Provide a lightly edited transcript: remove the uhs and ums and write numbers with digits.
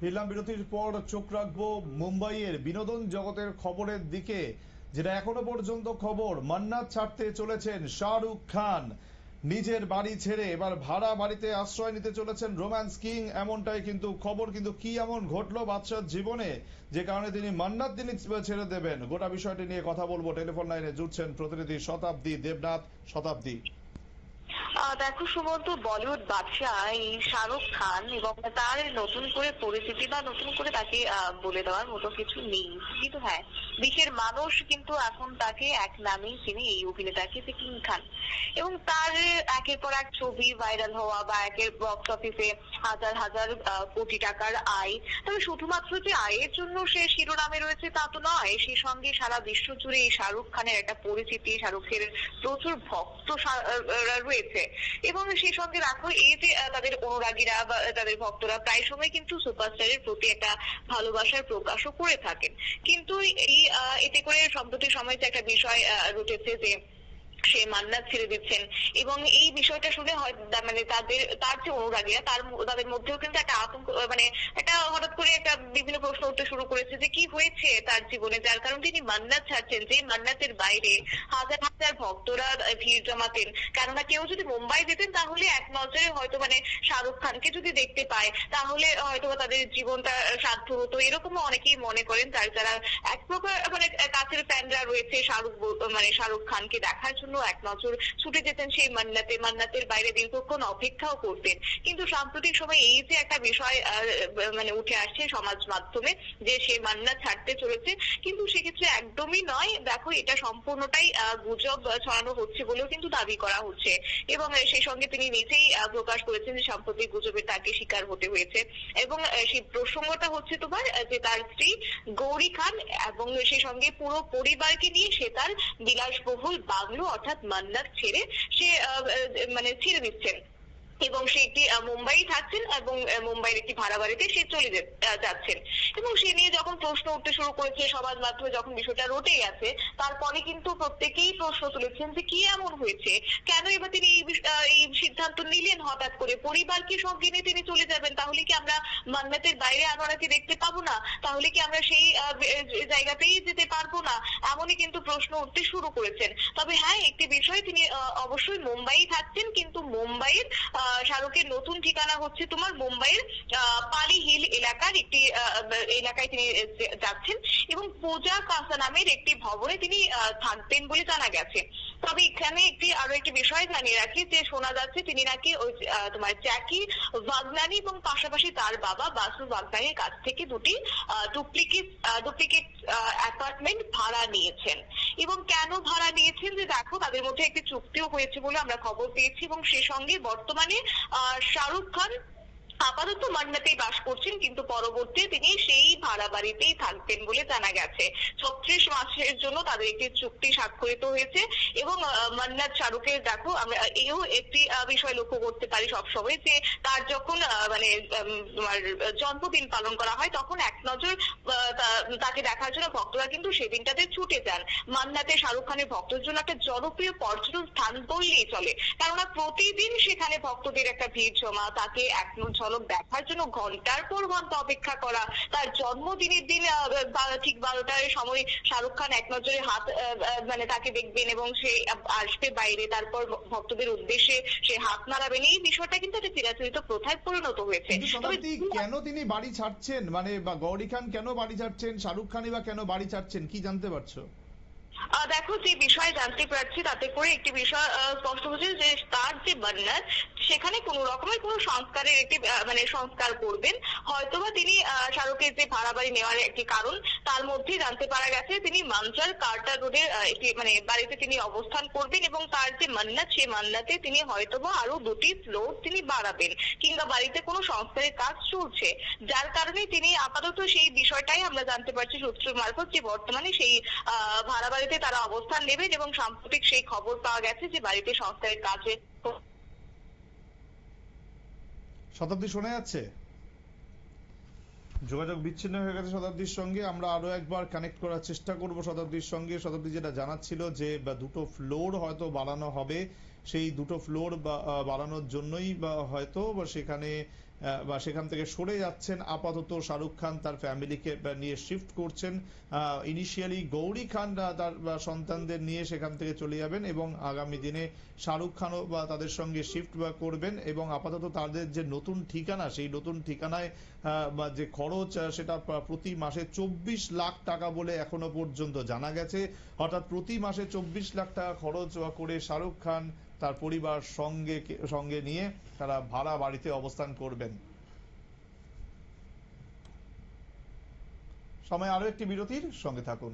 ফিরলাম বিরতির পর। চোখ রাখবো মুম্বাইয়ের বিনোদন জগতের খবরের দিকে, যেটা এখনো পর্যন্ত খবর। মান্নাত ছাড়তে চলেছেন শাহরুখ খান। নিজের বাড়ি ছেড়ে এবার ভাড়া বাড়িতে আশ্রয় নিতে চলেছেন রোম্যান্স কিং, এমনটাই কিন্তু খবর। কিন্তু কি এমন ঘটলো বাদশার জীবনে যে কারণে তিনি মান্নাত তিনি ছেড়ে দেবেন, গোটা বিষয়টি নিয়ে কথা বলবো। টেলিফোন লাইনে জুড়ছেন প্রতিনিধি শতাব্দী দেবনাথ। শতাব্দী। দেখো সুমন্ত, বলিউড বাদশা এই শাহরুখ খান এবং তার নতুন করে পরিচিতি বা নতুন করে তাকে বলে দেওয়ার মতো কিছু নেই, কিন্তু হ্যাঁ, দেশের মানুষ কিন্তু এখন তাকে এক নামেই চিনি, এই অভিনেতাকে, যে কিং খান। এবং তার একের পর এক ছবি ভাইরাল হওয়া বা একের বক্স অফিসে হাজার হাজার কোটি টাকার আয়। তবে শুধুমাত্র যে আয়ের জন্য সে শিরোনামে রয়েছে তা তো নয়, সেই সঙ্গে সারা বিশ্ব জুড়ে এই শাহরুখ খানের একটা পরিচিতি, শাহরুখের প্রচুর ভক্ত রয়েছে। এবং সেই সঙ্গে রাখো এই যে তাদের অনুরাগীরা বা তাদের ভক্তরা প্রায় সময় কিন্তু সুপারস্টারের প্রতি একটা ভালোবাসার প্রকাশও করে থাকেন। কিন্তু এই এতে করে সম্প্রতি সময় যে একটা বিষয় উঠেছে যে সে মান্নাত ছেড়ে দিচ্ছেন, এবং এই বিষয়টা শুনে হয় মানে তার যে অনুরাগীরা তাদের মধ্যেও কিন্তু একটা আতঙ্ক, মানে একটা হঠাৎ করে একটা বিভিন্ন প্রশ্ন উঠতে শুরু করেছে যে কি হয়েছে তার জীবনে, যার কারণ তিনি মান্নাত ছাড়ছেন। যে মান্নাতের বাইরে হাজার হাজার ভক্তরা ভিড় জমাতেন। কেননা কেউ যদি মুম্বাই যেতেন তাহলে এক নজরে হয়তো মানে শাহরুখ খানকে যদি দেখতে পায় তাহলে হয়তো তাদের জীবনটা সার্থক হতো, এরকমও অনেকেই মনে করেন। যারা এক প্রকার মানে কাছের ফ্যানরা রয়েছে শাহরুখ খানকে দেখার জন্য এক নজর ছুটে যেতেন সেই মান্নাতের বাইরে দীর্ঘক্ষণ অপেক্ষাও করতেন। কিন্তু সাম্প্রতিক সময় এই যে একটা বিষয় মানে উঠে আসছে সমাজ মাধ্যমে যে সে মান্নাত ছাড়তে চলেছে, কিন্তু সেক্ষেত্রে একদমই নয়। দেখো, এটা সম্পূর্ণটাই গুজব ছড়ানো হচ্ছে বলেও কিন্তু দাবি করা হচ্ছে। এবং সেই সঙ্গে তিনি নিজেই প্রকাশ করেছেন যে সাম্প্রতিক গুজবের তাকে শিকার হতে হয়েছে। এবং সেই প্রসঙ্গটা হচ্ছে তোমার যে তার স্ত্রী গৌরী খান এবং সেই সঙ্গে পুরো পরিবারকে নিয়ে সে তার বিলাসবহুল বাংলো অর্থাৎ মান্নাত ছেড়ে সে মানে ছেড়ে দিচ্ছেন। এবং সে একটি মুম্বাই থাকছেন এবং মুম্বাইয়ের একটি ভাড়া বাড়িতে সে চলে যাচ্ছেন। এবং সে নিয়ে যখন প্রশ্ন উঠতে শুরু করেছে সমাজ মাধ্যমে, যখন বিষয়টা রটে গেছে, তারপরে কিন্তু প্রত্যেকেই প্রশ্ন তুলেছেন যে কি এমন হয়েছে, কেন এবার তিনি এই সিদ্ধান্ত নিলেন হঠাৎ করে, পরিবারকে সঙ্গে নিয়ে তিনি চলে যাবেন। তাহলে কি আমরা মান্নাতের বাইরে আনোয়ারাকে দেখতে পাবো না? তাহলে কি আমরা সেই জায়গাতেই যেতে পারবো না? এমনই কিন্তু প্রশ্ন উঠতে শুরু করেছেন। তবে হ্যাঁ, একটি বিষয়, তিনি অবশ্যই মুম্বাই থাকছেন, কিন্তু মুম্বাইয়ের শাহরুখের নতুন ঠিকানা হচ্ছে তোমার মুম্বাইয়ের পালি হিল এলাকার একটি এলাকায় তিনি যাচ্ছেন, এবং পূজা কাসা নামের একটি ভবনে তিনি থাকবেন বলে জানা গেছে। তবে এখানে আরো একটি বিষয় জানিয়ে রাখি যে শোনা যাচ্ছে তিনি নাকি ওই তোমার জ্যাকি ভাগনানি এবং পাশাপাশি তার বাবা বাসু ভাগনানির কাছ থেকে দুটি ডুপ্লিকেট অ্যাপার্টমেন্ট ভাড়া নিয়েছেন। এবং কেন ভাড়া নিয়েছেন, যে দেখো তাদের মধ্যে একটি চুক্তিও হয়েছে বলে আমরা খবর পেয়েছি। এবং সে সঙ্গে বর্তমানে শাহরুখ খান আপাতত মান্নাতেই বাস করছেন, কিন্তু পরবর্তী তিনি সেই ভাড়া বাড়িতেই থাকবেন বলে জানা গেছে। 36 মাসের জন্য তাদের একটি চুক্তি স্বাক্ষরিত হয়েছে। এবং মান্নাত শাহরুখের, দেখো আমরা এও একটি বিষয় লক্ষ্য করতে পারি সবসময় যে তার যখন মানে তোমার জন্মদিন পালন করা হয় তখন এক নজর তাকে দেখার জন্য ভক্তরা কিন্তু সেদিনটাতে ছুটে যান। মান্নাতে শাহরুখ খানের ভক্তদের জন্য একটা জনপ্রিয় পর্যটন স্থান বললেই চলে, কেননা প্রতিদিন সেখানে ভক্তদের একটা ভিড় জমা, তাকে এক ঝলক দেখার জন্য ঘন্টার পর ঘন্টা অপেক্ষা করা। তার জন্মদিনের দিন ঠিক 12টার সময় শাহরুখ খান এক নজরে মানে তাকে দেখবেন এবং সে আসবে বাইরে, তারপর ভক্তদের উদ্দেশ্যে সে হাত নাড়াবেন। এই বিষয়টা কিন্তু একটা চিরাচরিত প্রথায় পরিণত হয়েছে। কেন তিনি বাড়ি ছাড়ছেন, মানে গৌরী খান কেন বাড়ি ছাড়ছেন, শাহরুখ খানই বা কেন বাড়ি ছাড়ছেন, কি জানতে পারছো? দেখো, যে বিষয় জানতে পারছি তাতে করে একটি বিষয় স্পষ্ট হচ্ছে যে তার যে মান্নাত, সেখানে কোন রকমের কোন সংস্কারের একটি মানে সংস্কার করবেন। হয়তোবা তিনি শাহরুখের যে ভাড়া বাড়ি নেওয়ার একটি কারণ, তার মধ্যে জানতে পারা গেছে তিনি মাঞ্চার কার্টার রোডের একটি মানে বাড়িতে তিনি অবস্থান করবেন, এবং তার যে মান্নাত, সেই মান্নাতে তিনি হয়তোবা আরো 2টি ফ্লোর তিনি বাড়াবেন, কিংবা বাড়িতে কোনো সংস্কারের কাজ চলছে, যার কারণে তিনি আপাতত সেই বিষয়টাই আমরা জানতে পারছি সূত্র মারফত যে বর্তমানে সেই ভাড়া বাড়িতে তারা অবস্থান নেবেন। এবং সাম্প্রতিক সেই খবর পাওয়া গেছে যে বাড়িতে সংস্কারের কাজে। শতাব্দী শোনা যাচ্ছে? যোগাযোগ বিচ্ছিন্ন হয়ে গেছে শতাব্দীর সঙ্গে। আমরা আরো একবার কানেক্ট করার চেষ্টা করব শতাব্দীর সঙ্গে। শতাব্দী যেটা জানাচ্ছিল যে 2টো ফ্লোর হয়তো বাড়ানো হবে, সেই দুটো ফ্লোর বাড়ানোর জন্যই বা হয়তো বা সেখানে বা সেখান থেকে সরে যাচ্ছেন আপাতত শাহরুখ খান তার ফ্যামিলিকে নিয়ে শিফট করছেন। ইনিশিয়ালি গৌরী খান তার সন্তানদের নিয়ে সেখান থেকে চলে যাবেন এবং আগামী দিনে শাহরুখ খানও বা তাদের সঙ্গে শিফট করবেন এবং আপাতত তাদের যে নতুন ঠিকানা সেই নতুন ঠিকানায় বা যে খরচ সেটা প্রতি মাসে 24 লাখ টাকা বলে এখনো পর্যন্ত জানা গেছে। অর্থাৎ প্রতি মাসে 24 লাখ টাকা খরচ করে শাহরুখ খান তার পরিবার সঙ্গে নিয়ে তারা ভাড়া বাড়িতে অবস্থান করবেন। সময় আরো একটি বিরতির, সঙ্গে থাকুন।